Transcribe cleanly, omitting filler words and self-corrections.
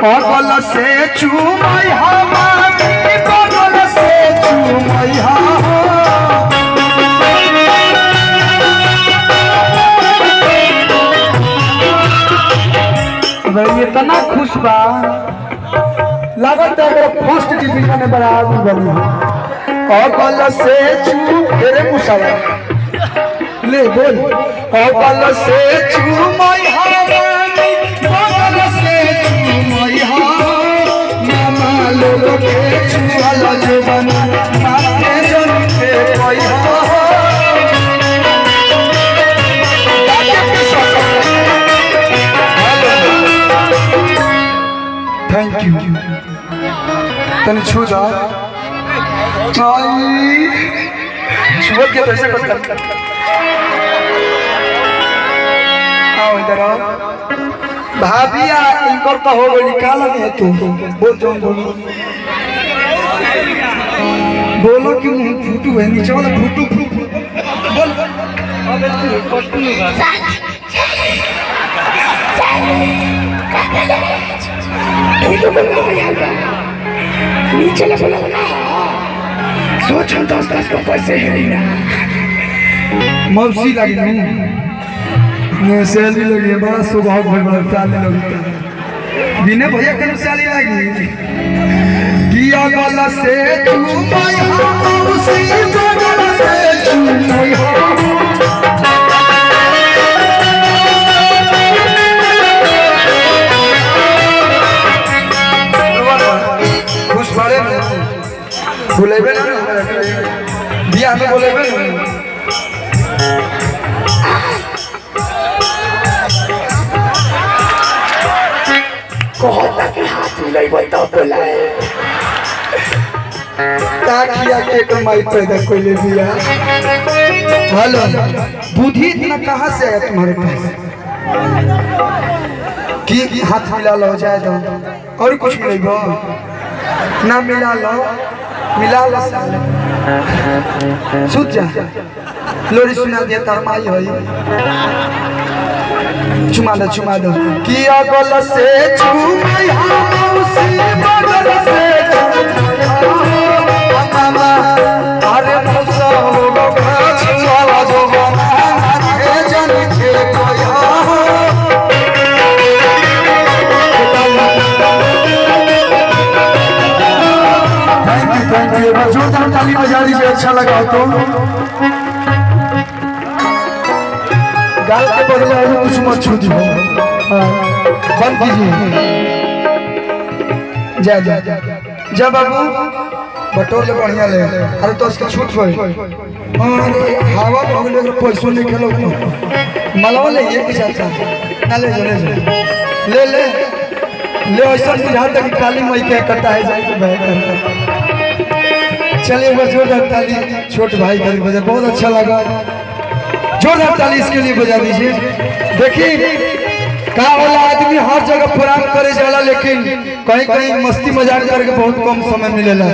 बगल से चूमई हमारी बगल से चूमई इतना खुश बा लागत है फर्स्ट डिवीजन में बराबर बनी बगल से तेरे मुसावा ले बोल बगल से चूमई हमारी बगल से चूमई मामा लोग के चुहल जुबन माथे जन के पैहा थैंक यू तने छू जा छुआ के पैसे कर आओ इधर आओ भाभिया इनकर तो हो गई का लगे तू बोल जो बोलो कि मुंह फूटू है नीचे वाला फूटू बोल अबे तू कष्ट नहीं नीचे लगा सोच 10-10 का पैसे है ना मौसी लगी नहीं सैलरी लगी बड़ा स्वभाव बड़ा सैलरी लगी बिना भैया के सैलरी लगी किया गला से तू मैं मौसी गला से तू मैं बोलेबे ना बिया में बोलेबे कहता के हाथ मिलाई बताओ बोलाए ताकिया के कमाई पैदा कोई बिया हेलो बुद्धि इतना कहां से है तुम्हारे पास कि हाथ मिला लो जाए दो और कुछ मिलेगा ना मिला लो साले सुत जा लोरी सुना दिया तरमाई होई चुमा दो कि अगल से चुमई मौसी बगल से मामा अरे मौसा लोग छुआ जो माथे जन के कोई जोरदार ताली बजा दीजिए अच्छा लगा तो गाल के बदले और कुछ मत छू दीजिए बंद कीजिए जा बाबू बटोर ले बढ़िया ले अरे तो उसका छूट गई अरे हवा भगले के पैसों नहीं खेलो मलवा ले ये की चाहता ना ले ऐसा बुझाता कि काली मई के कटा है जाए तो बह करता चलिए जोरदार ताली छोट भाई का बजा बहुत अच्छा लगा जोरदार ताली इसके लिए बजा दीजिए देखिए का वाला आदमी हर जगह प्रोग्राम करे जाला लेकिन कहीं कहीं मस्ती मजाक करके बहुत कम समय मिलेला